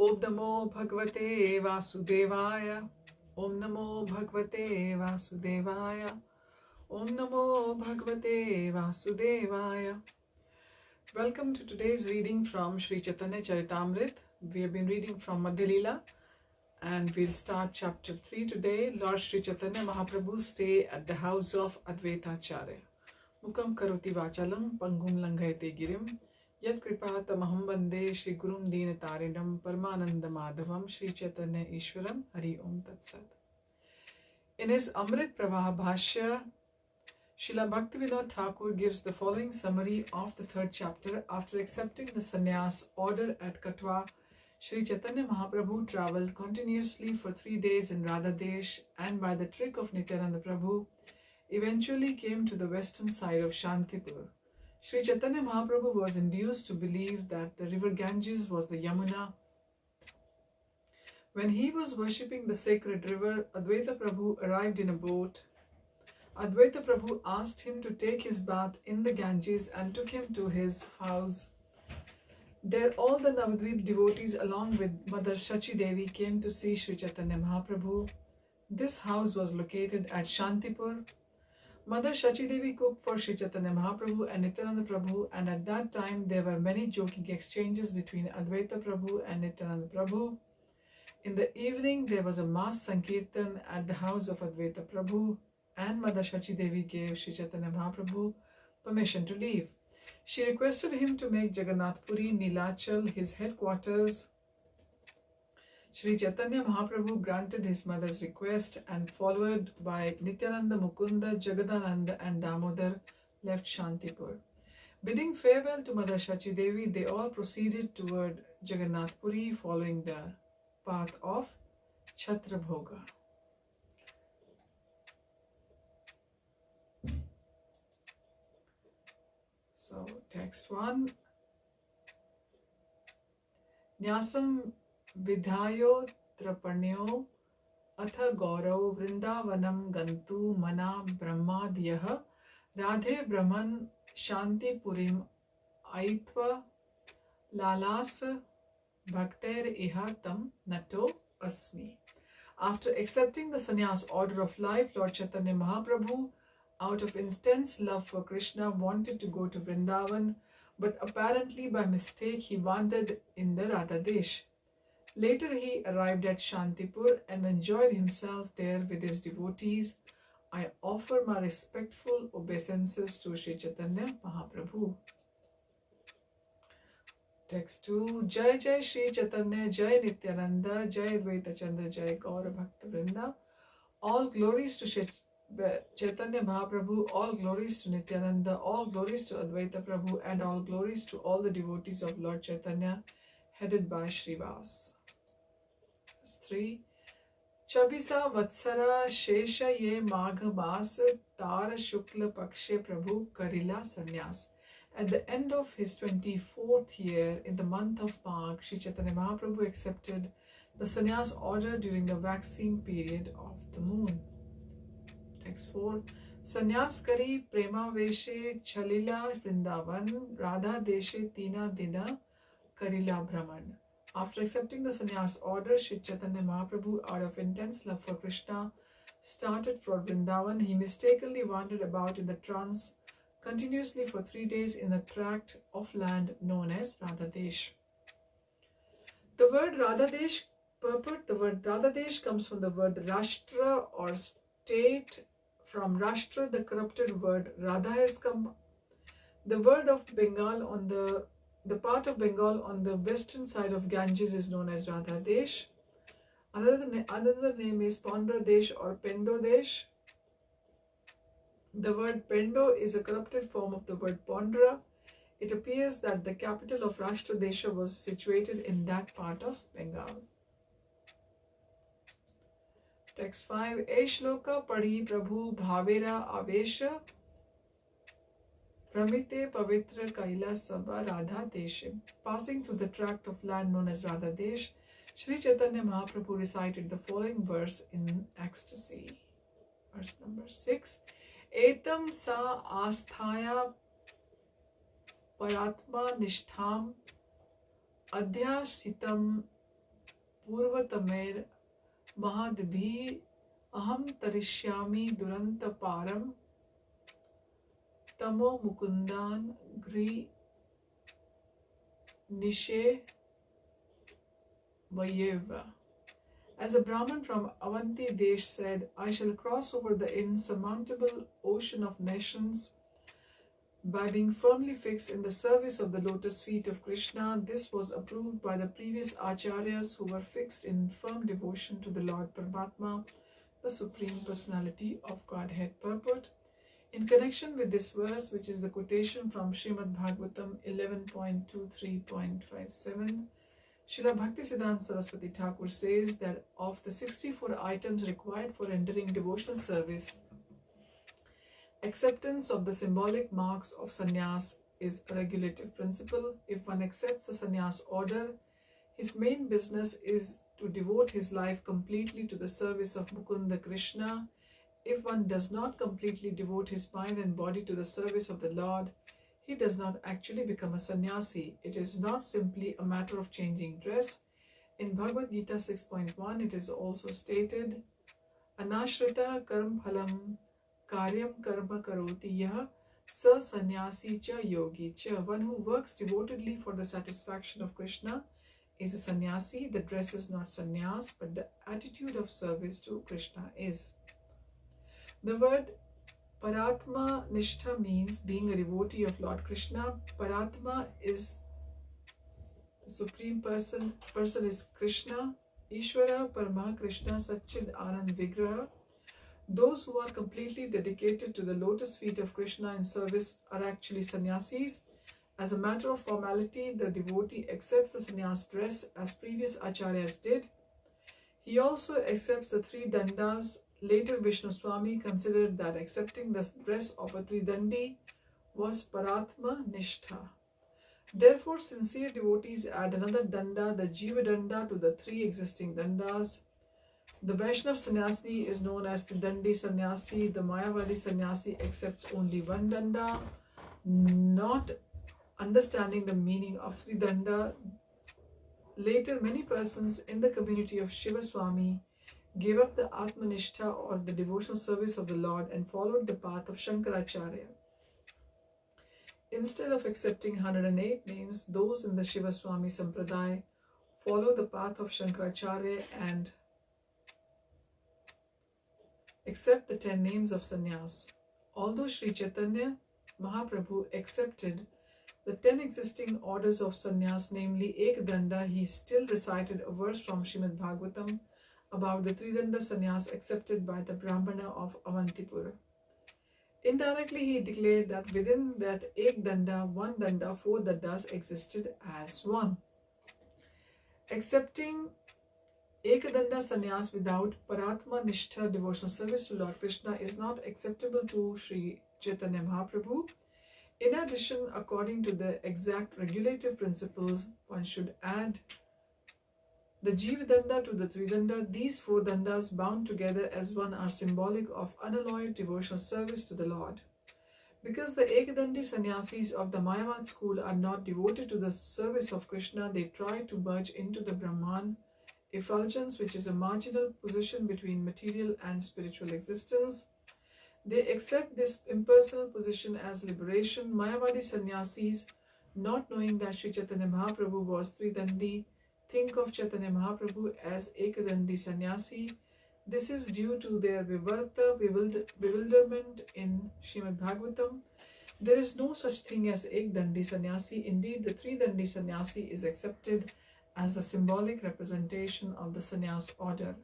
Om Namo Bhagavate Vasudevaya. Om Namo Bhagavate Vasudevaya. Om Namo Bhagavate Vasudevaya. Welcome to today's reading from Sri Caitanya Charitamrita. We have been reading from Madhya Lila and we'll start chapter 3 today. Lord Sri Caitanya Mahāprabhu stay at the house of Advaita Ācārya. Mukam karoti vachalam pangum langhayate girim yat kripa tamaham vande Shri Gurum Deenatarinam Paramananda Madhavam Sri Caitanya Ishwaram Hari Om Tat Sat. In his Amrit Pravaha Bhashya, Srila Bhaktivinoda Thakur gives the following summary of the third chapter. After accepting the sannyas order at Katwa, Sri Caitanya Mahāprabhu travelled continuously for 3 days in Radhadesh and by the trick of Nityananda Prabhu eventually came to the western side of Shantipur. Sri Caitanya Mahāprabhu was induced to believe that the river Ganges was the Yamuna. When he was worshipping the sacred river, Advaita Prabhu arrived in a boat. Advaita Prabhu asked him to take his bath in the Ganges and took him to his house. There all the Navadvip devotees along with Mother Shachi Devi came to see Sri Caitanya Mahāprabhu. This house was located at Shantipur. Mother Shachi Devi cooked for Sri Caitanya Mahāprabhu and Nityananda Prabhu, and at that time there were many joking exchanges between Advaita Prabhu and Nityananda Prabhu. In the evening there was a mass sankirtan at the house of Advaita Prabhu, and Mother Shachi Devi gave Sri Caitanya Mahāprabhu permission to leave. She requested him to make Jagannath Puri, Nilachal, his headquarters. Sri Caitanya Mahāprabhu granted his mother's request and followed by Nityananda, Mukunda, Jagadananda and Damodar left Shantipur. Bidding farewell to Mother Shachi Devi, they all proceeded toward Jagannath Puri following the path of Chhatrabhoga. So, text 1. Nyasam vidhayo trapanyo atha gaurav vrindavanam gantu mana brahmadiyah radhe brahman shanti purim aitva lalas bhakter iha tam nato asmi. After accepting the sannyas order of life, Lord Caitanya Mahāprabhu, out of intense love for Krishna, wanted to go to Vrindavan, but apparently by mistake he wandered in the Radhadesh. Later he arrived at Shantipur and enjoyed himself there with his devotees. I offer my respectful obeisances to Sri Caitanya Mahāprabhu. Text 2. Jai Jai Sri Caitanya, Jai Nityananda, Jai Advaita Chandra, Jai Gaura Bhakta Vrinda. All glories to Sri Caitanya Mahāprabhu, all glories to Nityananda, all glories to Advaita Prabhu, and all glories to all the devotees of Lord Caitanya, headed by Srivas. Verse 3. Chabisa Vatsara Shesha Ye Magha Mas Tara Shukla Pakshe Prabhu Karila Sannyas. At the end of his 24th year, in the month of Magh, Sri Caitanya Mahāprabhu accepted the sannyas order during the waxing period of the moon. Text 4. Sannyas Kari Prema Veshe Chalila Vrindavan Radha Deshe Tina Dina Karila Brahman. After accepting the sannyas order, Sri Caitanya Mahāprabhu, out of intense love for Krishna, started for Vrindavan. He mistakenly wandered about in the trance continuously for 3 days in a tract of land known as Radhadesh. The word Radhadesh, purport, the word Radhadesh comes from the word Rashtra or state. From Rashtra, the corrupted word Radha has come. The word of Bengal on the part of Bengal on the western side of Ganges is known as Radhadesh. Another name is Pondradesh or Pendodesh. The word Pendo is a corrupted form of the word Pondra. It appears that the capital of Rashtradesha was situated in that part of Bengal. Text 5. Eshloka Padi Prabhu Bhavera Avesha Pramite Pavitra Kaila Sabha Radha Deshe. Passing through the tract of land known as Radha Desh, Sri Caitanya Mahāprabhu recited the following verse in ecstasy. Verse number 6. Etam sa asthaya paratma nishtham adhyasitam Purvatamer Mahadibhi Aham Tarishyami Duranta Param Tamo Mukundan Gri Nishe Vayeva. As a Brahmin from Avanti Desh said, I shall cross over the insurmountable ocean of nations by being firmly fixed in the service of the lotus feet of Krishna. This was approved by the previous Ācāryas who were fixed in firm devotion to the Lord Paramatma, the Supreme Personality of Godhead. Purport. In connection with this verse, which is the quotation from Srimad Bhagavatam 11.23.57, Srila Bhaktisiddhanta Saraswati Thakur says that of the 64 items required for rendering devotional service, acceptance of the symbolic marks of sannyas is a regulative principle. If one accepts the sannyas order, his main business is to devote his life completely to the service of Mukunda Krishna. If one does not completely devote his mind and body to the service of the Lord, he does not actually become a sannyasi. It is not simply a matter of changing dress. In Bhagavad Gita 6.1, it is also stated, Anashrita karm phalam karyam karma karoti yah sa sannyasi cha yogi cha. One who works devotedly for the satisfaction of Krishna is a sannyasi. The dress is not sannyas, but the attitude of service to Krishna is. The word Paratma Nishtha means being a devotee of Lord Krishna. Paratma is the Supreme Person. Person is Krishna. Ishvara Parama Krishna Satchid Anand Vigraha. Those who are completely dedicated to the lotus feet of Krishna in service are actually sannyasis. As a matter of formality, the devotee accepts the sannyas dress as previous acharyas did. He also accepts the three dandas. Later, Vishnu Swami considered that accepting the dress of a tridandi was Paratma Nishtha. Therefore, sincere devotees add another danda, the Jiva danda, to the three existing dandas. The Vaishnav sannyasi is known as Tridandi sannyasi. The Mayavadi sannyasi accepts only one danda. Not understanding the meaning of Tridanda, later many persons in the community of Shiva Swami gave up the Atmanishtha or the devotional service of the Lord and followed the path of Shankaracharya. Instead of accepting 108 names, those in the Shiva Swami Sampradaya follow the path of Shankaracharya and accept the 10 names of sannyas. Although Sri Caitanya Mahāprabhu accepted the 10 existing orders of sannyas, namely Ekdanda, he still recited a verse from Srimad Bhagavatam about the Tridanda sannyas accepted by the Brahmana of Avantipur. Indirectly, he declared that within that Ekdanda, one danda, 4 dandas existed as one. Accepting Ekadanda sannyas without Paratma Nishtha devotional service to Lord Krishna is not acceptable to Sri Caitanya Mahāprabhu. In addition, according to the exact regulative principles, one should add the Jiva danda to the Tridanda. These 4 dandas bound together as one are symbolic of unalloyed devotional service to the Lord. Because the Ekadandi sannyasis of the Mayavad school are not devoted to the service of Krishna, they try to merge into the Brahman effulgence, which is a marginal position between material and spiritual existence. They accept this impersonal position as liberation. Mayavadi sannyasis, not knowing that Sri Caitanya Mahāprabhu was Tridandi, think of Caitanya Mahāprabhu as Ekadandi sannyasi. This is due to their bewilderment in Srimad Bhagavatam. There is no such thing as Ekdandi sannyasi. Indeed, the Tridandi sannyasi is accepted as the symbolic representation of the sannyas order.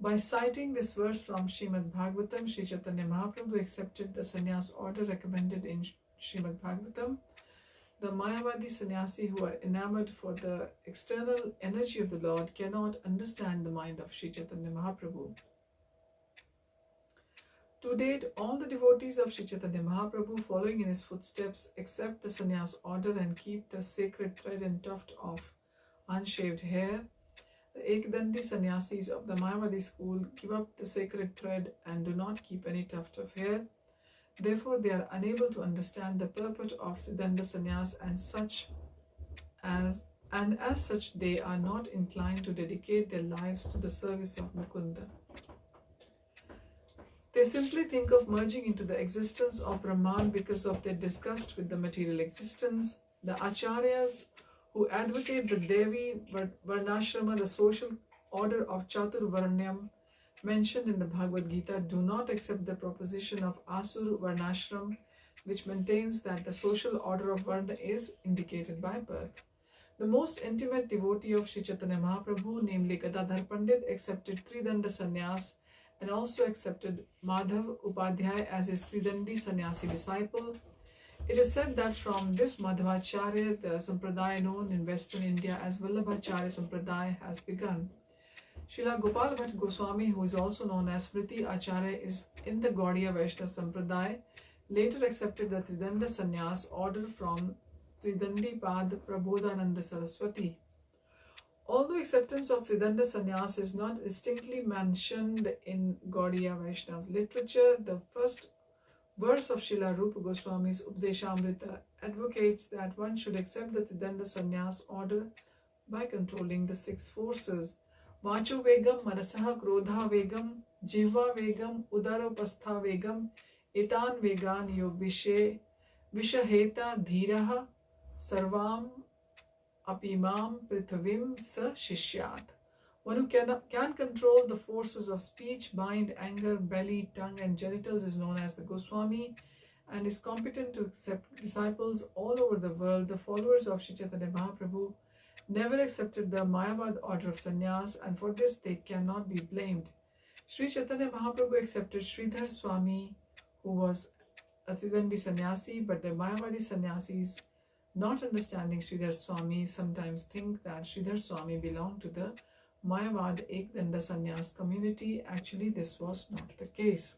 By citing this verse from Srimad Bhagavatam, Sri Caitanya Mahāprabhu accepted the sannyas order recommended in Srimad Bhagavatam. The Mayavadi sannyasi who are enamored for the external energy of the Lord cannot understand the mind of Sri Caitanya Mahāprabhu. To date, all the devotees of Sri Caitanya Mahāprabhu following in his footsteps accept the sannyas order and keep the sacred thread and tuft of unshaved hair. The Ekdandi sannyasis of the Mayavadi school give up the sacred thread and do not keep any tuft of hair. Therefore, they are unable to understand the purport of Tridanda sannyas and such as and as such they are not inclined to dedicate their lives to the service of Mukunda. They simply think of merging into the existence of Brahman because of their disgust with the material existence. The Ācāryas, who advocate the Devi Varnashrama, the social order of Chatur Varnyam, mentioned in the Bhagavad Gita, do not accept the proposition of Asur Varnashram, which maintains that the social order of Varna is indicated by birth. The most intimate devotee of Sri Caitanya Mahāprabhu, namely Gadadhar Pandit, accepted Tridanda Sannyas and also accepted Madhav Upadhyay as his Tridandi Sannyasi disciple. It is said that from this Madhvacharya, the Sampradaya known in Western India as Vallabhacharya Sampradaya has begun. Srila Gopal Bhatt Goswami, who is also known as Smriti Ācārya, is in the Gaudiya Vaishnava Sampradaya, later accepted the Tridanda Sannyas order from Tridandi Pad Prabodhananda Saraswati. Although acceptance of Tridanda Sannyas is not distinctly mentioned in Gaudiya Vaishnava literature, the first verse of Srila Rupa Goswami's Upadeshamrita advocates that one should accept the Tridanda Sannyas order by controlling the six forces. Vacho Vegam, Manasaha Krodha Vegam, Jihva Vegam, Udarapastha Vegam, Etan Vegan Yo Vishaheta Dhiraha, Sarvam Apimam Prithavim Sa Shishyat. One who can control the forces of speech, mind, anger, belly, tongue and genitals is known as the Goswami and is competent to accept disciples all over the world. The followers of Sri Caitanya Mahāprabhu never accepted the Mayavad order of sannyas, and for this they cannot be blamed. Sri Caitanya Mahāprabhu accepted Sridhar Swami, who was a Tridandi sannyasi, but the Mayavadi sannyasis, not understanding Sridhar Swami, sometimes think that Sridhar Swami belonged to the Mayavad Ekdanda Sannyas community. Actually, this was not the case.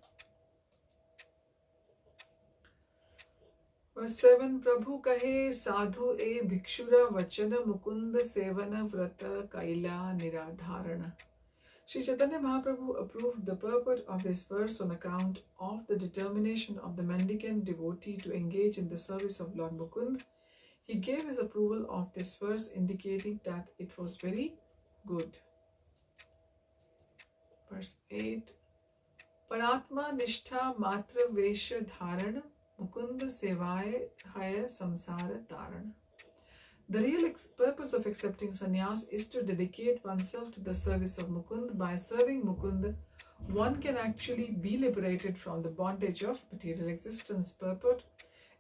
Verse 7, Prabhu kahe sadhu e bhikshura vachana mukunda sevana vrata kaila niradharana. Sri Caitanya Mahaprabhu approved the purport of this verse on account of the determination of the mendicant devotee to engage in the service of Lord Mukund. He gave his approval of this verse, indicating that it was very good. Verse 8, Paratma Nishtha Matra Vesha Dharana Mukunda Sevaya Haya Samsara Dharana. The real purpose of accepting sannyas is to dedicate oneself to the service of Mukund. By serving Mukund, one can actually be liberated from the bondage of material existence. Purport.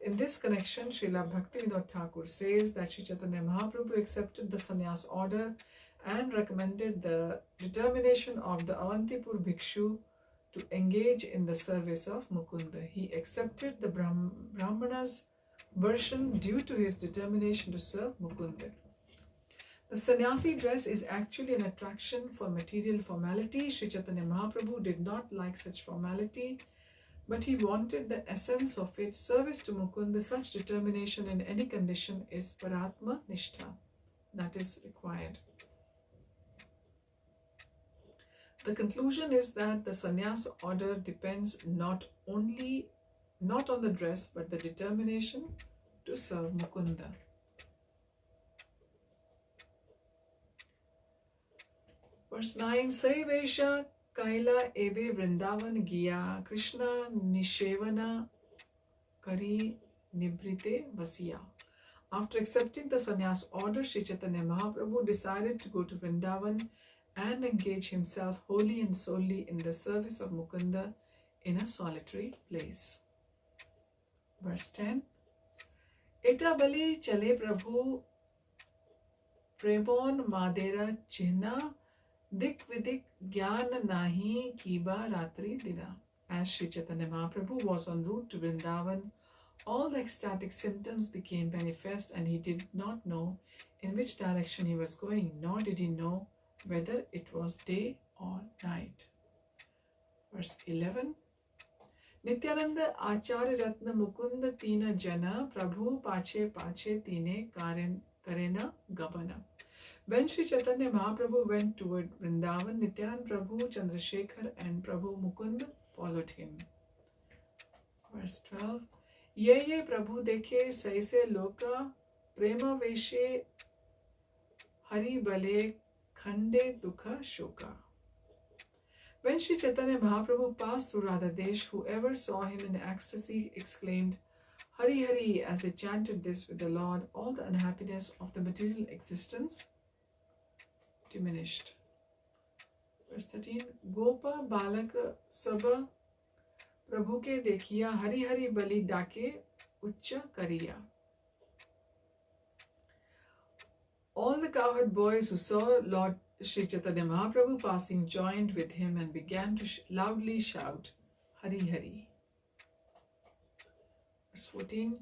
In this connection, Srila Bhaktivinoda Thakur says that Sri Caitanya Mahaprabhu accepted the sannyas order and recommended the determination of the Avantipur Bhikshu to engage in the service of Mukunda. He accepted the Brahmana's version due to his determination to serve Mukunda. The sannyasi dress is actually an attraction for material formality. Sri Caitanya Mahaprabhu did not like such formality, but he wanted the essence of it. Service to Mukunda, such determination in any condition is Paratma Nishtha, that is required. The conclusion is that the sannyas order depends not on the dress but the determination to serve Mukunda. Verse 9, Saivesha Kaila Eve Vrindavan Giya Krishna Nishevana Kari Nibrite Vasiya. After accepting the sannyas order, Sri Caitanya Mahaprabhu decided to go to Vrindavan and engage himself wholly and solely in the service of Mukunda in a solitary place. Verse 10, Eta bali chale Prabhu Premon Madera Chihna Dik Vidik Gyan Nahi Kiba Ratri Dina. As Sri Caitanya Mahaprabhu was en route to Vrindavan, all the ecstatic symptoms became manifest and he did not know in which direction he was going, nor did he know whether it was day or night. Verse 11, Nityananda Ācārya Ratna Mukunda Tina Jana Prabhu Pache Pache Tine Karena Gabana. When Sri Caitanya Mahaprabhu went toward Vrindavan, Nityananda Prabhu, Chandrasekhar and Prabhu Mukund followed him. Verse 12, Ye Prabhu dekhe saise loka prema veshe Hari bale khande dukha shoka. When Sri Chaitanya Mahaprabhu passed through Radhadesh, whoever saw him in ecstasy exclaimed, Hari Hari, as they chanted this with the Lord, all the unhappiness of the material existence diminished. Verse 13. Gopa balak sab Prabhu ke dekhiya, Hari Hari bali dake uchcha kariya. All the cowherd boys who saw Lord Sri Chaitanya Mahaprabhu passing joined with him and began to loudly shout, Hari Hari. Verse 14.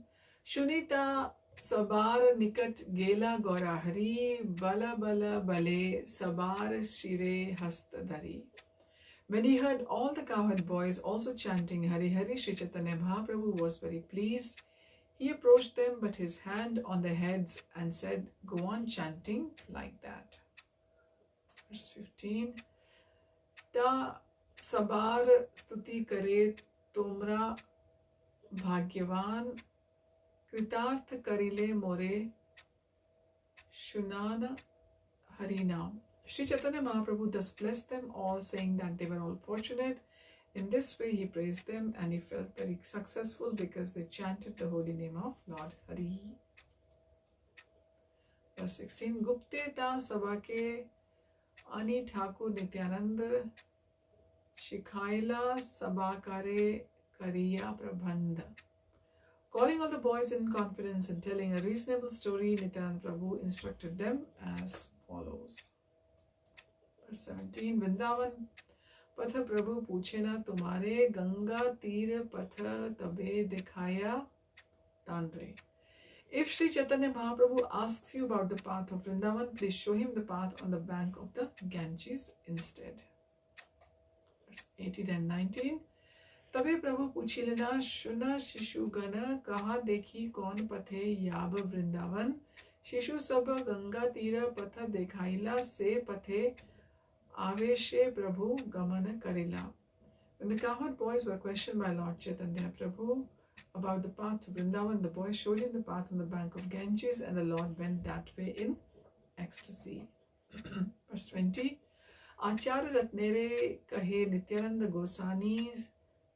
Shunita sabar nikat gela gora hari, bala bala bale sabar shire hastadhari. When he heard all the cowherd boys also chanting Hari Hari, Sri Chaitanya Mahaprabhu was very pleased. He approached them, but his hand on their heads and said, Go on chanting like that. Verse 15. Ta sabar stuti kare tomra bhagyavan kritarth karile more shunana harinam. Sri Chaitanya Mahaprabhu thus blessed them all, saying that they were all fortunate. In this way he praised them, and he felt very successful because they chanted the holy name of Lord Hari. Verse 16. Gupte ta sabake ani thakur nityanand shikhaila sabakare kariya prabandha. Calling all the boys in confidence and telling a reasonable story, Nityananda Prabhu instructed them as follows. Verse 17. Vrindavan पथ प्रभु पूछे ना तुम्हारे गंगा तीर पथ तबे दिखाया तांडरे. If Sri Chaitanya Mahaprabhu asks you about the path of Vrindavan, please show him the path on the bank of the Ganges instead. Verse 18 and 19. तबे प्रभु पूछिलेना शुना शिशु गण कहा देखी कौन पथे याब वृंदावन शिशु सब गंगा तीर पथ दिखाइला से पथे Aveshe Prabhu Gamana Karila. When the cowherd boys were questioned by Lord Chaitanya Prabhu about the path to Vrindavan, the boys showed him the path on the bank of Ganges, and the Lord went that way in ecstasy. Verse 20. Ācārya Ratnere kahe Nityananda Gosani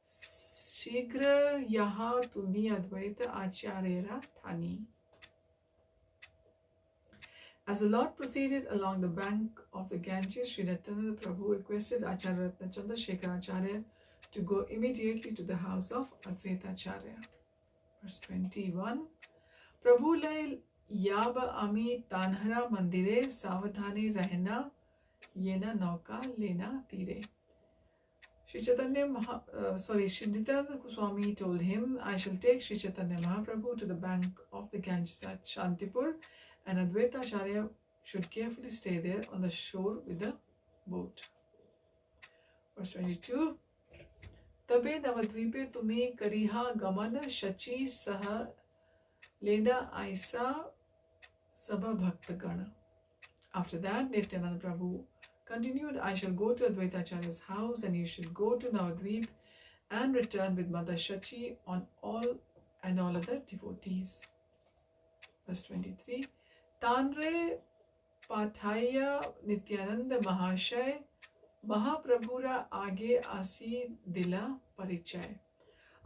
Shigra yaha tumi Advaita Ācāryera thani. As the Lord proceeded along the bank of the Ganges, Sri Nityananda Prabhu requested Ācārya Ratna Chandrasekhara Ācārya to go immediately to the house of Advaita Ācārya. Verse 21. Prabhu lai yaba ami tanhara mandire savadhani rahna yena nauka lena tire. Sri Nityananda Goswami told him, I shall take Sri Chaitanya Mahaprabhu to the bank of the Ganges at Shantipur, and Advaita Ācārya should carefully stay there on the shore with the boat. Verse 22. Tabe navadvipe tumi kariha gamana shachi saha leda aisa sabha bhaktagana. After that, Nityananda Prabhu continued, I shall go to Advaita Ācārya's house, and you should go to Navadvip and return with Mother Shachi on all other devotees. Verse 23. Tanre Pathaya Nityananda Mahashay Mahaprabhura Age Asi Dila Parichay.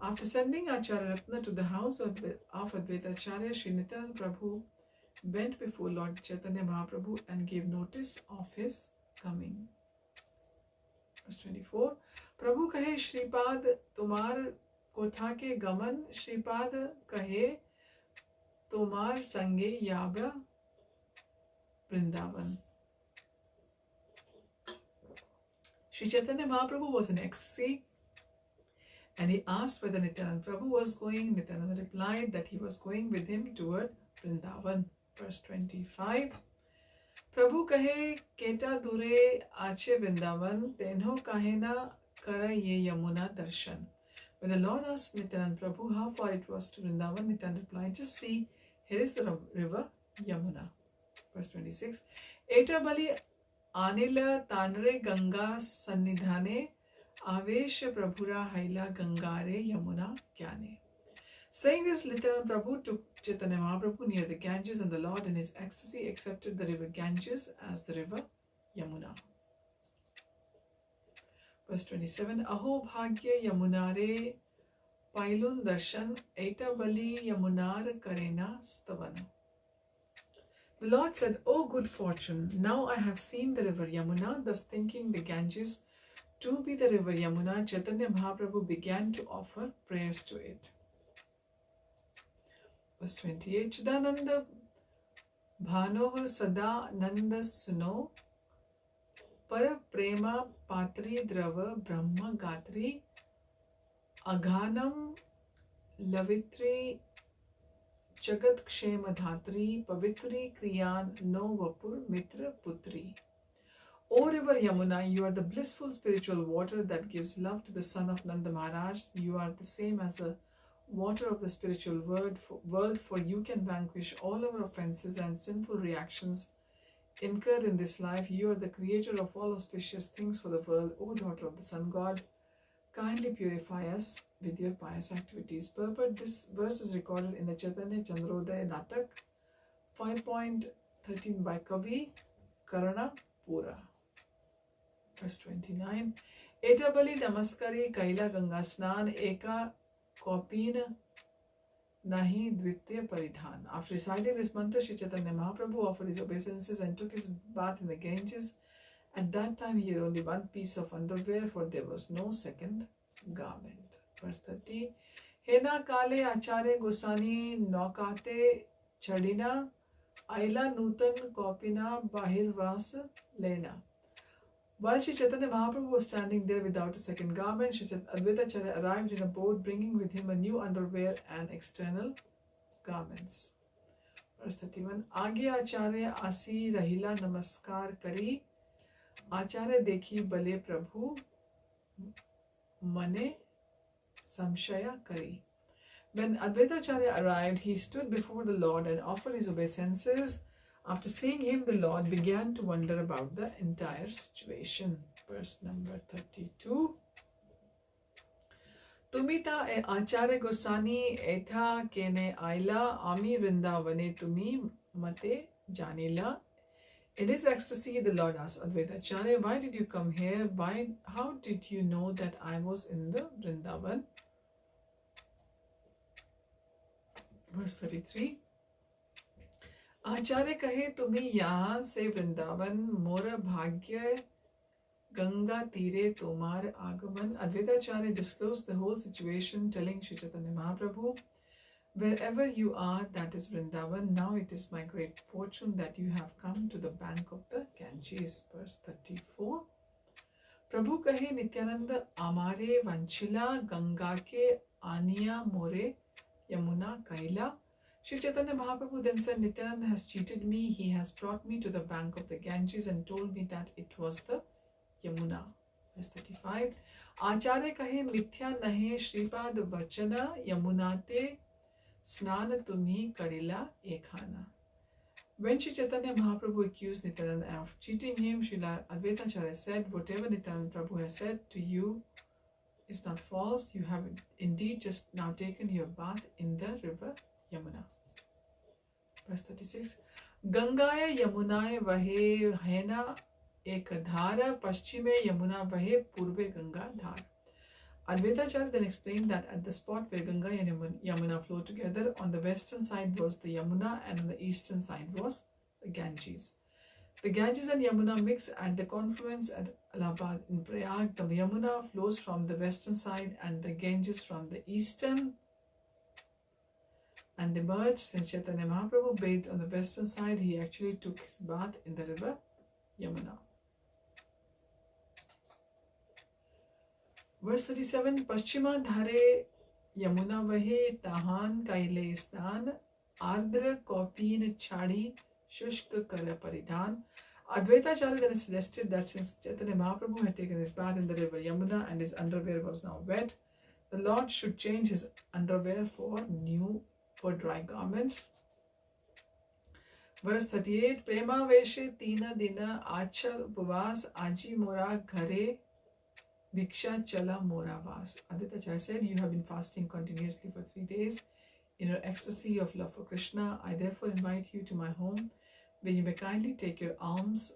After sending Ācārya Ratna to the house of Advaita Ācārya, Sri Nityananda Prabhu went before Lord Chaitanya Mahaprabhu and gave notice of his coming. Verse 24. Prabhu kahe Shripad Tumar Kotha ke Gaman Shripad kahe Tumar Sange Yabra Vrindavan. Sri Chaitanya Mahaprabhu was in ecstasy, and he asked whether Nityananda Prabhu was going. Nityananda replied that he was going with him toward Vrindavan. Verse 25. Prabhu kahe keta dure ache Vrindavan tenho kahena kara ye Yamuna darshan. When the Lord asked Nityananda Prabhu how far it was to Vrindavan, Nityananda replied, just see, here is the river Yamuna. Verse 26. Eta bali anila tanre ganga sannidhane avesh prabhura haila gangare yamuna gyane. Saying this, Nityananda Prabhu took Chaitanya Mahaprabhu near the Ganges, and the Lord in his ecstasy accepted the river Ganges as the river Yamuna. Verse 27, Aho Bhagya Yamunare Pailun Darshan Eta Bali Yamunar Karena Stavana. The Lord said, O good fortune, now I have seen the river Yamuna, thus thinking the Ganges to be the river Yamuna, Chaitanya Mahaprabhu began to offer prayers to it. Verse 28, Chidananda Bhanoh Sada Nanda Suno Para Prema Patri Drava Brahma Gatri Aghanam Lavitri Jagat Kshema Dhatri Pavitri Kriyan No Vapur Mitra Putri. O river Yamuna, you are the blissful spiritual water that gives love to the son of Nanda Maharaj. You are the same as the water of the spiritual world, for you can vanquish all our offenses and sinful reactions incurred in this life. You are the creator of all auspicious things for the world. O daughter of the sun god, kindly purify us with your pious activities. Purport: this verse is recorded in the Caitanya Chandrodaya Natak 5.13 by Kavi Karana Pura. Verse 29, Eta Bali Namaskari Kaila Ganga Snan Eka Kopin Nahi Dvitya Paridhan. After reciting this mantra, Sri Chaitanya Mahaprabhu offered his obeisances and took his bath in the Ganges. At that time, he had only one piece of underwear, for there was no second garment. Verse 30, Hena Kale Ācārya Gosani Naukate Chadina Aila Nutan Kopina Bahirvas Lena. While Sri Chaitanya Mahaprabhu was standing there without a second garment, Sri Advaita Ācārya arrived in a boat, bringing with him a new underwear and external garments. Verse 31, Age Ācārya Asi Rahila Namaskar Kari Ācārya Dekhi Bale Prabhu Mane Samshaya Kari. When Advaita Ācārya arrived, he stood before the Lord and offered his obeisances. After seeing him, the Lord began to wonder about the entire situation. Verse number 32. Tumita Ācārya Gosani etha kene aila ami vrindavane tumi mate janila. In his ecstasy, the Lord asked Advaita Ācārya, why did you come here? How did you know that I was in the Vrindavan? Verse 33. आचार्य कहे तुम्हें यहाँ से वृंदावन मोर भाग्य गंगा तीरे तोमार आगमन. Advaita Ācārya disclosed the whole situation, telling Sri Chaitanya Mahaprabhu, wherever you are, that is Vrindavan. Now it is my great fortune that you have come to the bank of the Ganges. Verse 34. Prabhu kahe Nityananda amare vanchila ganga ke aniya more Yamuna kaila. Sri Chaitanya Mahaprabhu then said, Nityananda has cheated me. He has brought me to the bank of the Ganges and told me that it was the Yamuna. Verse 35. Ācārya kahe mithya nahe Shripad vachana Yamunate snana tumi karila ekhana. When Sri Chaitanya Mahaprabhu accused Nityananda of cheating him, Srila Advaita Ācārya said, whatever Nityananda Prabhu has said to you is not false. You have indeed just now taken your bath in the river Yamuna. Verse 36. Gangaya Yamunaya Vahe Hena Ekadhara Paschime Yamuna Vahe Purve Ganga Dhar. Advaita Ācārya then explained that at the spot where Ganga and Yamuna flow together, on the western side was the Yamuna and on the eastern side was the Ganges. The Ganges and Yamuna mix at the confluence at Allahabad in Prayag. The Yamuna flows from the western side and the Ganges from the eastern, and they merge. Since Chaitanya Mahaprabhu bathed on the western side, he actually took his bath in the river Yamuna. Verse 37. Paschima dhare Yamuna vahe tahan kaile snan ardra kopin chadi shushka kara paridhan. Advaita Ācārya then suggested that since Chaitanya Mahaprabhu had taken his bath in the river Yamuna and his underwear was now wet, the Lord should change his underwear for dry garments. Verse 38. Prema veshe tina dina acha upavas aji mora ghare Viksha Chala Mora Vas. Advaita Ācārya said, you have been fasting continuously for 3 days. In your ecstasy of love for Krishna, I therefore invite you to my home, where you may kindly take your alms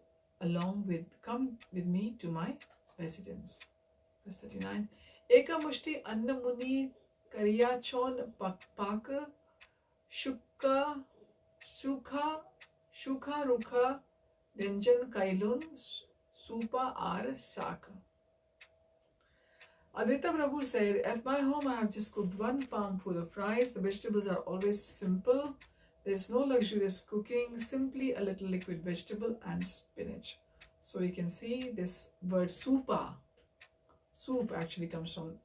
come with me to my residence. Verse 39. Eka mushti anna muni kariyachon pak shukha rukha denjan kailun supa ar saka. Advaita Prabhu said, at my home I have just cooked 1 palmful of rice. The vegetables are always simple. There is no luxurious cooking, simply a little liquid vegetable and spinach. So we can see this word supa. Soup actually comes from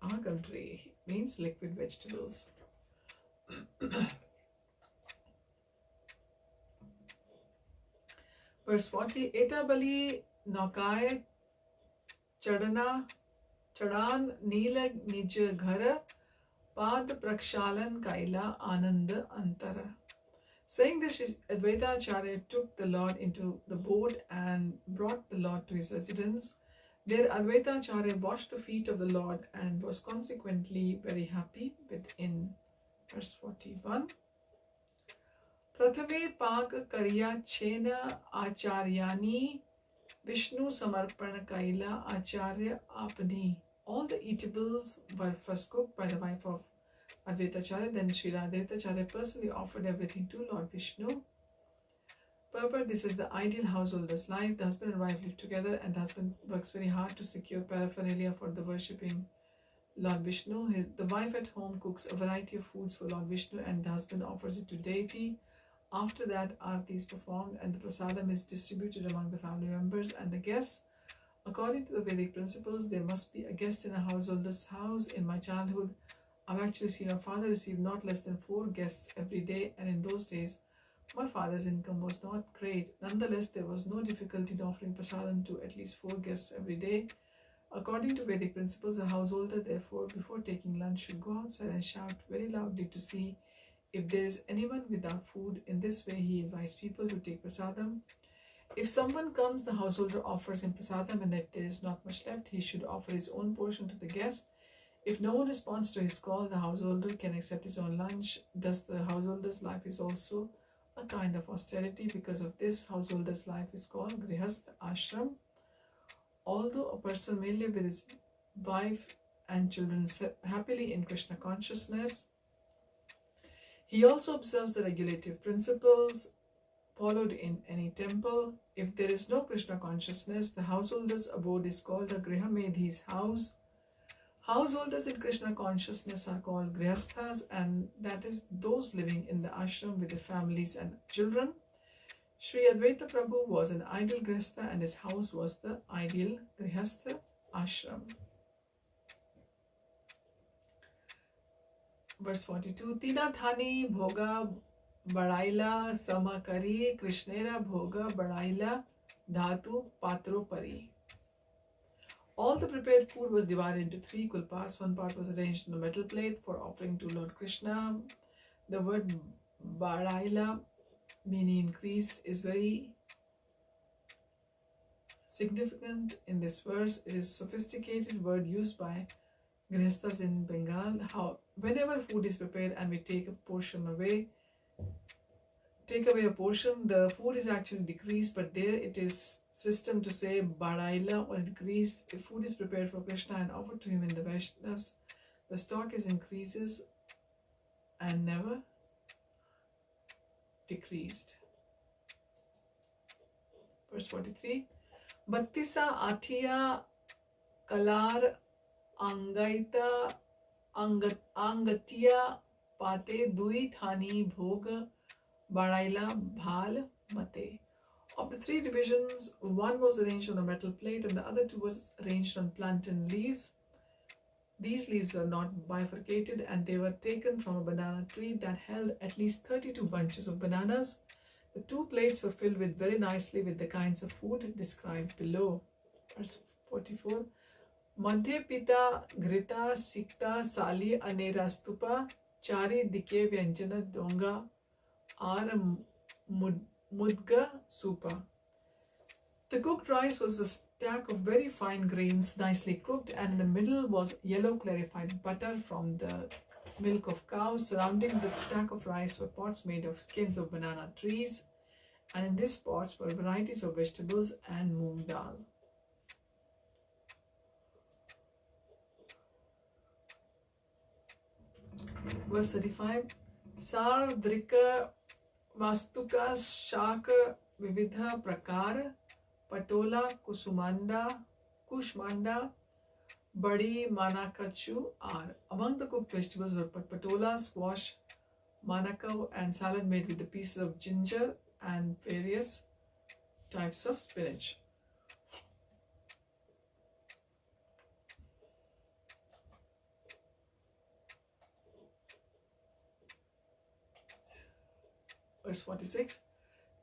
our country. It means liquid vegetables. Verse 40. Eta bali naukai Chadan Nila Nij Ghara Pad Prakshalan Kaila Ananda Antara. Saying this, Advaita Ācārya took the Lord into the boat and brought the Lord to his residence. There Advaita Ācārya washed the feet of the Lord and was consequently very happy within. Verse 41. Prathame Pak Karya Chena Ācāryani Vishnu Samarpana Kaila Ācārya Apani. All the eatables were first cooked by the wife of Advaita Ācārya. Then Srila Advaita Ācārya personally offered everything to Lord Vishnu. Purport: this is the ideal householder's life. The husband and wife live together, and the husband works very hard to secure paraphernalia for the worshipping Lord Vishnu. The wife at home cooks a variety of foods for Lord Vishnu, and the husband offers it to deity. After that, Aarti is performed and the prasadam is distributed among the family members and the guests. According to the Vedic principles, there must be a guest in a householder's house. In my childhood, I've actually seen my father receive not less than 4 guests every day, and in those days, my father's income was not great. Nonetheless, there was no difficulty in offering prasadam to at least 4 guests every day. According to Vedic principles, a householder, therefore, before taking lunch, should go outside and shout very loudly to see if there is anyone without food. In this way, he invites people to take prasadam. If someone comes, the householder offers him prasadam, and if there is not much left, he should offer his own portion to the guest. If no one responds to his call, the householder can accept his own lunch. Thus, the householder's life is also a kind of austerity. Because of this, householder's life is called grihastha ashram. Although a person may live with his wife and children happily in Krishna consciousness, he also observes the regulative principles followed in any temple. If there is no Krishna consciousness, the householder's abode is called a grihamedhi's house. Householders in Krishna consciousness are called grihasthas, and that is those living in the ashram with their families and children. Sri Advaita Prabhu was an ideal grihastha, and his house was the ideal grihastha ashram. Verse 42. Tina thani bhoga badaila samakari krishnera bhoga badaila dhatu patro pari. All the prepared food was divided into 3 equal parts. 1 part was arranged on a metal plate for offering to Lord Krishna. The word badaila, meaning increased, is very significant in this verse. It is a sophisticated word used by grihasthas in Bengal. How whenever food is prepared and we take away a portion, the food is actually decreased, but there it is system to say badaila or increased. If food is prepared for Krishna and offered to him in the Vaishnavas, the stock is increases and never decreased. Verse 43. Battisa Athiya Kalar Angaita Angatya Pate Dui Thani Bhog Badaila Bhal Mate. Of the 3 divisions, 1 was arranged on a metal plate and the other 2 was arranged on plantain leaves. These leaves were not bifurcated, and they were taken from a banana tree that held at least 32 bunches of bananas. The 2 plates were filled with very nicely with the kinds of food described below. Verse 44. Madhya Pita Grita Sikta Sali Anera Stupa Chari Dike Vyanjana Donga Ar Mudga Supa. The cooked rice was a stack of very fine grains, nicely cooked, and in the middle was yellow clarified butter from the milk of cows. Surrounding the stack of rice were pots made of skins of banana trees, and in these pots were varieties of vegetables and moong dal. Verse 35. Sardrika Vastuka Shaka Vividha Prakar Patola Kushmanda Badi Manakachu are. Among the cooked vegetables were patola, squash, manakav, and salad made with the pieces of ginger and various types of spinach. Verse 46.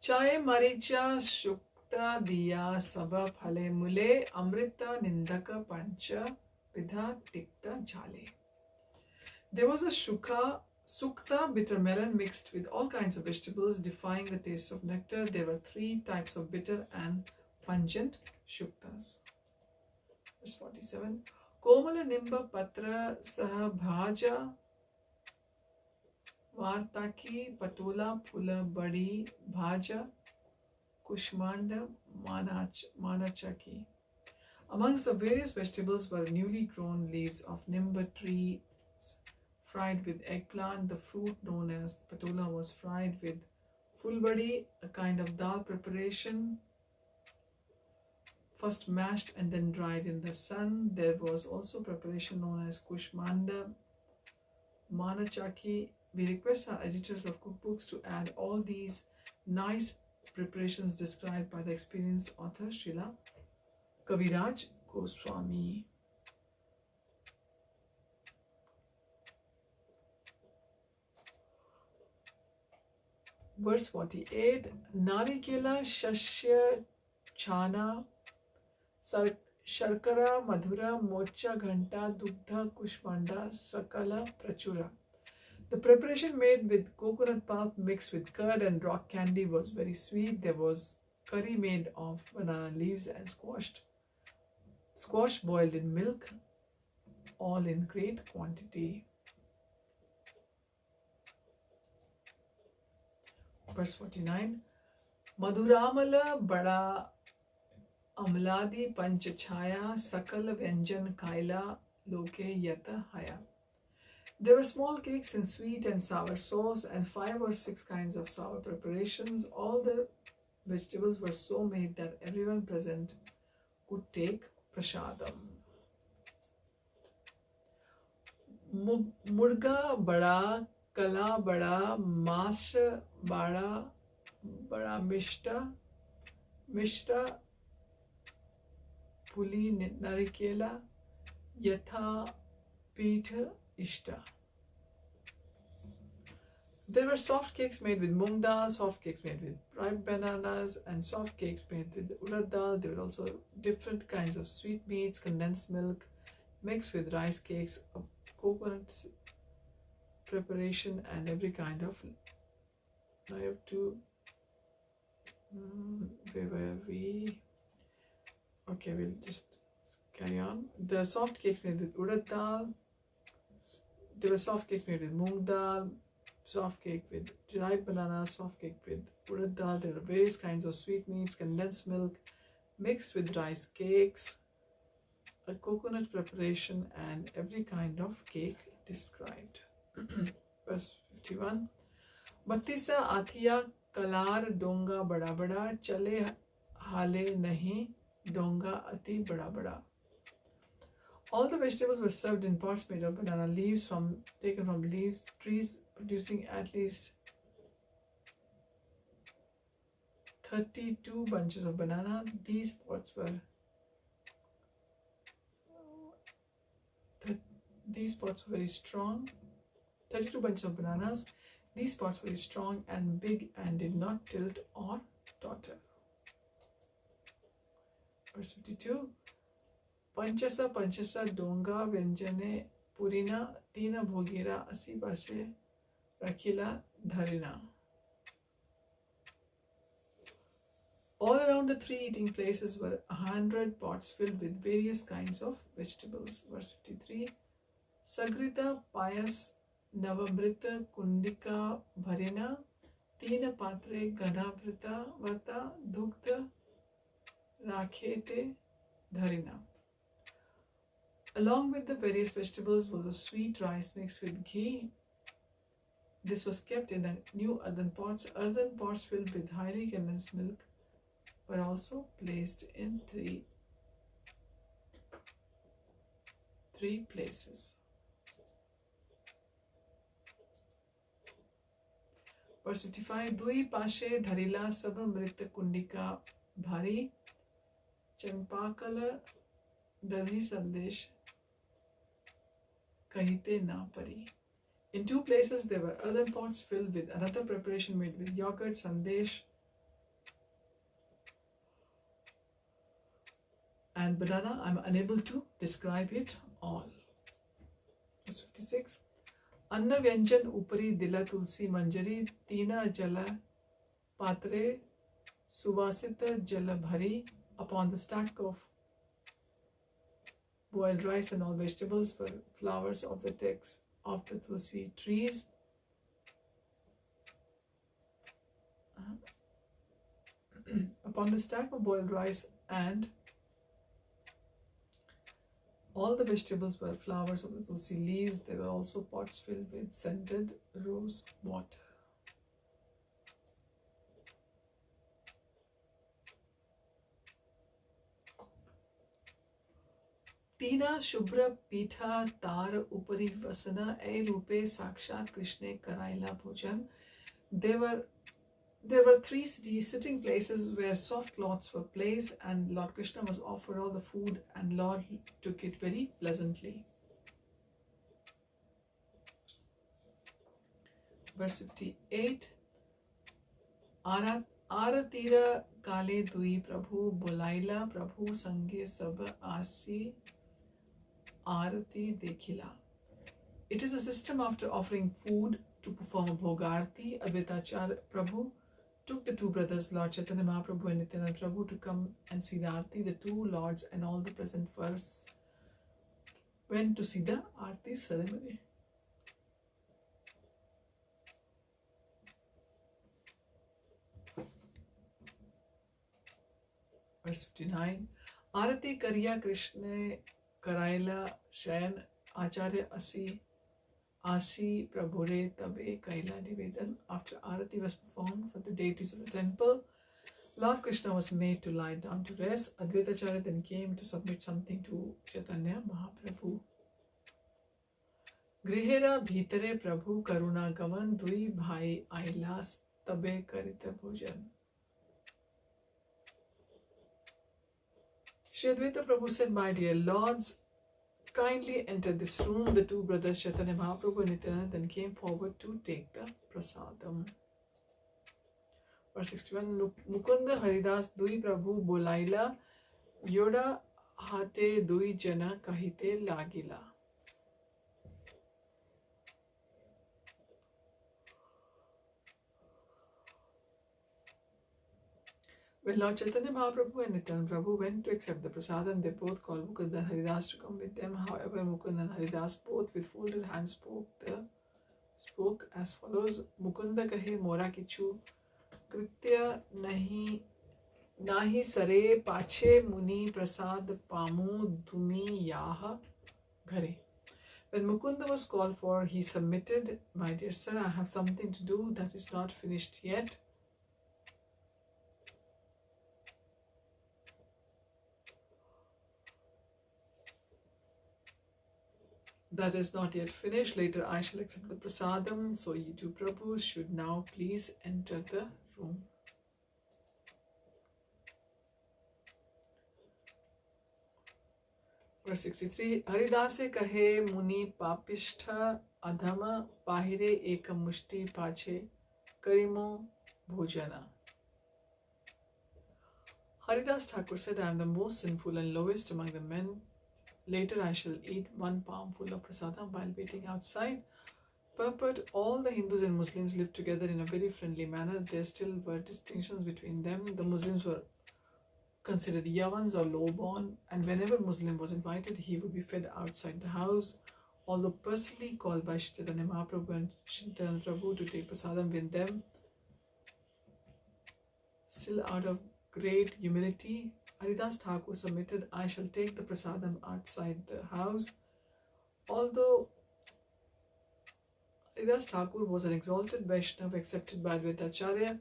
Chai maricha shukta diya sabab hale mule amrita nindaka pancha vidha tikta jale. There was a sukta bitter melon mixed with all kinds of vegetables, defying the taste of nectar. There were 3 types of bitter and pungent shuktas. Verse 47. Komala nimba patra saha bhaja Vartaki patola phula badi bhaja kushmanda manachaki. Amongst the various vegetables were newly grown leaves of nimba trees fried with eggplant. The fruit known as patola was fried with fulbadi, a kind of dal preparation, first mashed and then dried in the sun. There was also preparation known as kushmanda manachaki. We request our editors of cookbooks to add all these nice preparations described by the experienced author Srila Kaviraj Goswami. Verse 48. Narikela Shashya Chana Sharkara Madhura Mocha Ghanta Dugdha Kushmanda Sakala Prachura. The preparation made with coconut pulp mixed with curd and rock candy was very sweet. There was curry made of banana leaves and squash boiled in milk, all in great quantity. Verse 49. Madhuramala Bada Amladi Panchachaya Sakala Vyanjan Kaila Loke Yata Haya. There were small cakes in sweet and sour sauce and 5 or 6 kinds of sour preparations. All the vegetables were so made that everyone present could take prasadam. Murga bada, kala bada, mas bada, mishta, puli narikela, yatha pitha ishta. There were soft cakes made with moong dal, soft cakes made with ripe bananas, and soft cakes made with urad dal. There were also different kinds of sweetmeats, condensed milk, mixed with rice cakes, a coconut preparation, and every kind of. Now I have to. Where were we? Okay, we'll just carry on. The soft cakes made with urad dal. There were soft cakes made with moong dal, soft cake with ripe banana, soft cake with urad dal. There are various kinds of sweetmeats, condensed milk, mixed with rice cakes, a coconut preparation, and every kind of cake described. Verse 51. Battisa atiya kalar donga bada bada, chale hale nahi donga ati bada bada. All the vegetables were served in pots made of banana leaves taken from trees producing at least 32 bunches of banana. These pots were very strong. 32 bunches of bananas. These pots were very strong and big and did not tilt or totter. Verse 52. Panchasa donga vyanjane purina tina bhogira asibase rakila dharina. All around the 3 eating places were 100 pots filled with various kinds of vegetables. Verse 53. Sagrita payas Navamrita Kundika Bharina Teen Patre Ganavrita Vata Dukta Rakhete Dharina. Along with the various vegetables was a sweet rice mixed with ghee. This was kept in new earthen pots. Earthen pots filled with highly condensed milk were also placed in three places. Verse 55. Dui pashe dharila sab mrit kundika bhari champakala dadhi sandesh kahite na pari. In two places there were earthen pots filled with another preparation made with yogurt, sandesh, and banana. I am unable to describe it all. Verse 56. Anna vyanjan upari dila tulsi manjari tina jala patre suvasita jala bhari. Upon the stack of boiled rice and all vegetables were flowers of the text of the tulsi trees. Upon the stack of boiled rice and all the vegetables were flowers of the tulsi leaves. There were also pots filled with scented rose water. Tina Shubra Pitha Tar Upari Vasana A Rupe Sakshat Krishne Karaila Bhojan. There were three sitting places where soft cloths were placed, and Lord Krishna was offered all the food, and Lord took it very pleasantly. Verse 58. Aratira Kale Dui Prabhu Bolaila Prabhu Sange Sab Asi Arati Dekhila. It is a system after offering food to perform a bhogarti. Advaita Ācārya Prabhu took the two brothers, Lord Caitanya Mahāprabhu and Nityananda Prabhu, to come and see the Aarti. The two lords and all the present went to see the Aarti ceremony. Verse 59. Arati Karya Krishna Karaila Shayan Ācārya Asi Prabhure Tabe Kaila Nivedan. After Arati was performed for the deities of the temple, Lord Krishna was made to lie down to rest. Advaita Ācārya then came to submit something to Caitanya Mahāprabhu. Grihera Bhitare Prabhu Karuna Gavan Dui Bhai Ailas Tabe Karita Bhojan. Shri Advaita Prabhu said, "My dear lords, kindly enter this room." The two brothers Caitanya Mahāprabhu and Nityananda then came forward to take the prasadam. Verse 61. Mukunda Haridas Dui Prabhu Bolaila Yoda Hate Dui Jana Kahite Lagila. When Lord Caitanya Mahāprabhu and Nityananda Prabhu went to accept the prasadam, they both called Mukunda and Haridas to come with them. However, Mukunda and Haridas both with folded hands spoke as follows. Mukunda kahe mora kichu kritya nahi sare pache muni prasad pamu dumi yaha ghare. When Mukunda was called for, he submitted, "My dear sir, I have something to do that is not finished yet." That is not yet finished. Later I shall accept the prasadam. So you two Prabhus should now please enter the room. Verse 63. Haridase kahe muni papishtha adhama pahire ekam mushti pache karimo bhojana. Haridas Thakur said, "I am the most sinful and lowest among the men. Later I shall eat one palmful of prasadam while waiting outside." Purport: all the Hindus and Muslims lived together in a very friendly manner. There still were distinctions between them. The Muslims were considered yavans or lowborn, and whenever Muslim was invited, he would be fed outside the house. although personally called by Sri Chaitanya Mahaprabhu and Sri Chaitanya Prabhu to take prasadam with them, still out of great humility, Haridas Thakur submitted, "I shall take the prasadam outside the house." Although Haridas Thakur was an exalted Vaishnava accepted by Advaita Ācārya,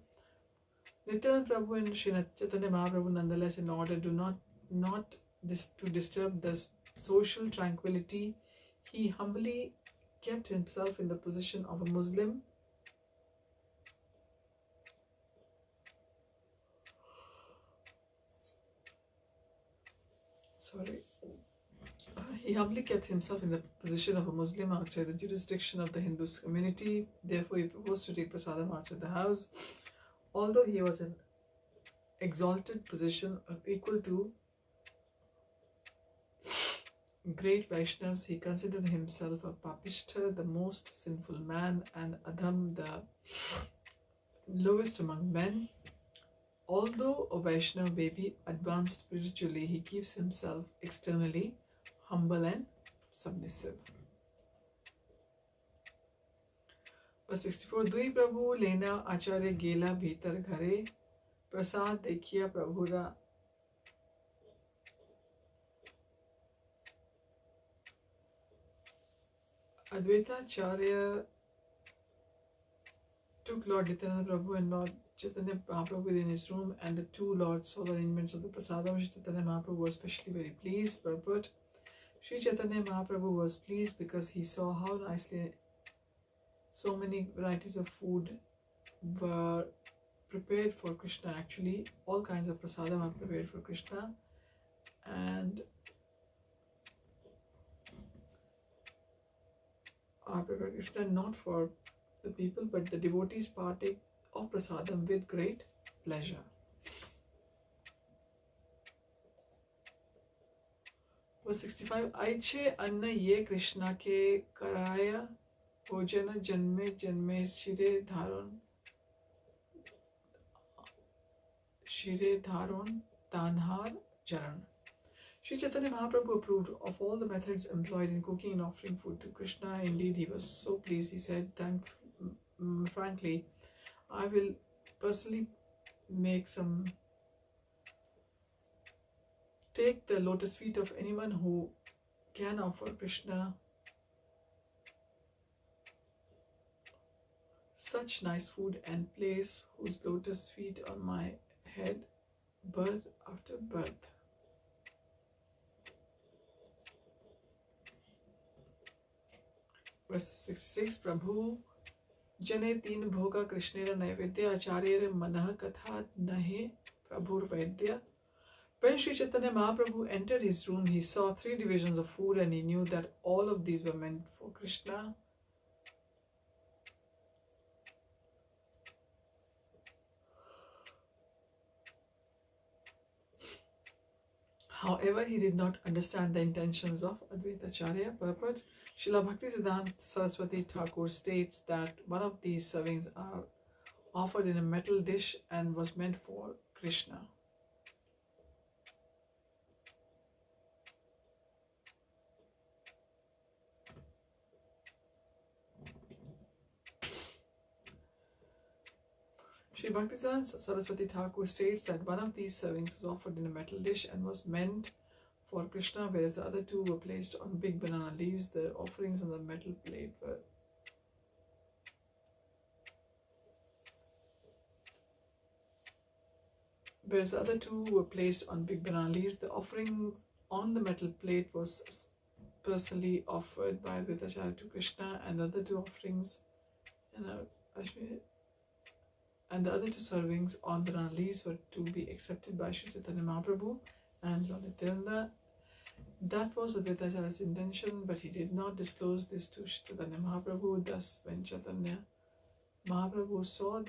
Nityananda Prabhu and Sri Chaitanya Mahaprabhu, nonetheless, in order to disturb the social tranquility, he humbly kept himself in the position of a Muslim. He humbly kept himself in the position of a Muslim outside the jurisdiction of the Hindu community. Therefore, he proposed to take prasadam outside the house. Although he was in exalted position equal to great Vaishnavas, he considered himself a papishta, the most sinful man, and Adam, the lowest among men. Although a Vaishnava may be advanced spiritually, he keeps himself externally humble and submissive. Verse 64. Dui Prabhu lena Ācārya gela bhitar ghare, prasad dekhiya Prabhura. Advaita Ācārya took Lord Nityananda Prabhu and Lord Chaitanya Mahaprabhu within his room, and the two lords saw the arrangements of the prasadam. Sri Chaitanya Mahaprabhu was especially very pleased. Purport: Sri Chaitanya Mahaprabhu was pleased because he saw how nicely so many varieties of food were prepared for Krishna. Actually, all kinds of prasadam are prepared for Krishna, and are prepared for Krishna, not for the people, but the devotees partake of prasadam with great pleasure. Verse 65. Aiche anna ye Krishna ke karaya bhojana janme janme shire dharon tanhar charan. Sri Chaitanya Mahaprabhu approved of all the methods employed in cooking and offering food to Krishna. Indeed, he was so pleased. He said, frankly, I will personally take the lotus feet of anyone who can offer Krishna such nice food and place whose lotus feet on my head birth after birth. Verse 66. Prabhu jane teen bhoga krishnera naivedya Ācārya manah katha nahe prabhur vaidya. When Sri Chaitanya Mahaprabhu entered his room, he saw 3 divisions of food, and he knew that all of these were meant for Krishna. However, he did not understand the intentions of Advaita Ācārya. Purport: Srila Bhaktisiddhanta Saraswati Thakur states that one of these servings are offered in a metal dish and was meant for Krishna. Sri Bhaktisiddhanta Saraswati Thakur states that one of these servings was offered in a metal dish and was meant for Krishna, whereas the other 2 were placed on big banana leaves. The offerings on the metal plate were placed on big banana leaves. The offering on the metal plate was personally offered by Advaita Ācārya to Krishna, and the other 2 offerings and the other 2 servings on banana leaves were to be accepted by Sri Chaitanya Mahaprabhu and Lord Nityananda. That was Advaita Ācārya's intention, but he did not disclose this to Sri Chaitanya Mahaprabhu. Thus, when Chaitanya Mahaprabhu saw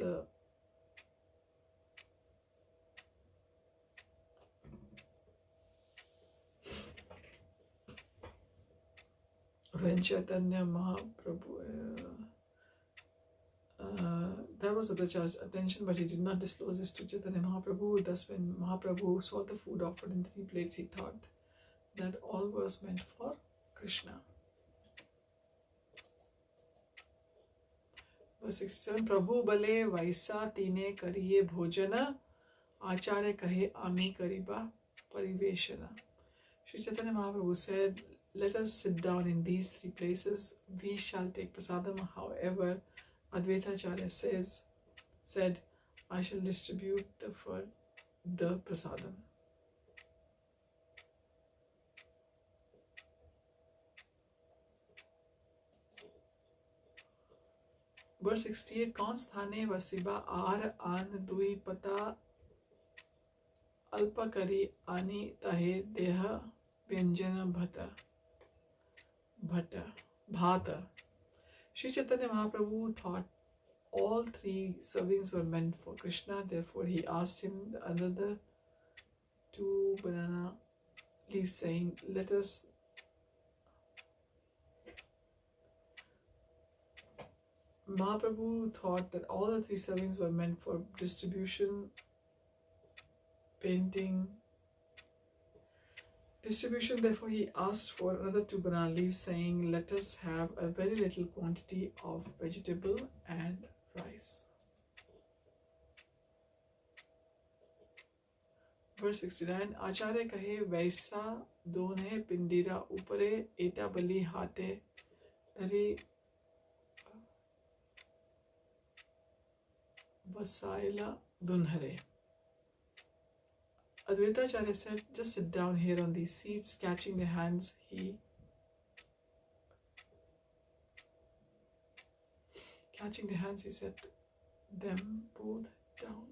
that was Advaita Ācārya's attention, but he did not disclose this to Chaitanya Mahaprabhu. Thus, when Mahaprabhu saw the food offered in 3 plates, he thought that all was meant for Krishna. Verse 67. Prabhu bale vaisa tine kariye bhojana, Ācārya kahe ami kariba pariveshana. Sri Caitanya Mahaprabhu said, let us sit down in these three places, we shall take prasadam. However, Advaita Ācārya said, I shall distribute the prasadam. Verse 68. Kaun sthane vasiba aar an dui pata alpa kari ani tahe deha vyanjana bhata. Sri Caitanya Mahaprabhu thought all three servings were meant for Krishna. Therefore, he asked him another 2 banana leaves, saying, let us Mahaprabhu thought that all the three servings were meant for distribution, painting, distribution. Therefore, he asked for another 2 banana leaves, saying, let us have a very little quantity of vegetable and rice. Verse 69. Ācārya kahe vaisa done pindira upare eta bali hate dhari vasaila dunhare. Advaita Ācārya said, just sit down here on these seats. Catching their hands, he set them both down.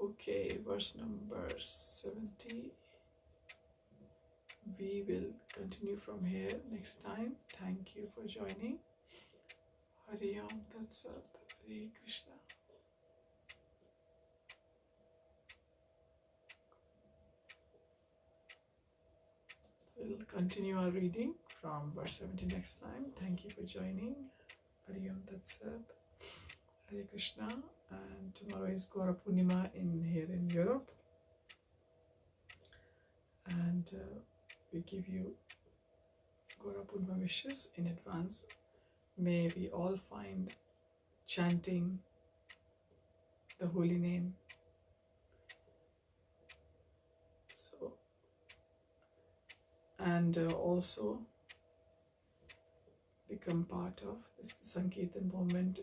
Okay, verse number 70. We will continue from here next time. Thank you for joining. Hari Om Tat Sat. Hare Krishna. We'll continue our reading from verse 70 next time. Thank you for joining. Hari Om Tat Sat. Hare Krishna. And tomorrow is Gaura Purnima here in Europe. And we give you Gaura Purnima wishes in advance. May we all find chanting the holy name. So, and also become part of this Sankirtan movement,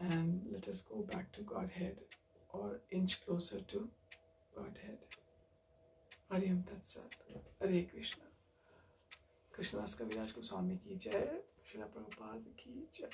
and let us go back to Godhead, or inch closer to Godhead. Hari Om Tat Sat. Hare Krishna. Krishnadas Kaviraj Goswami ki jai. Srila Prabhupada ki jai.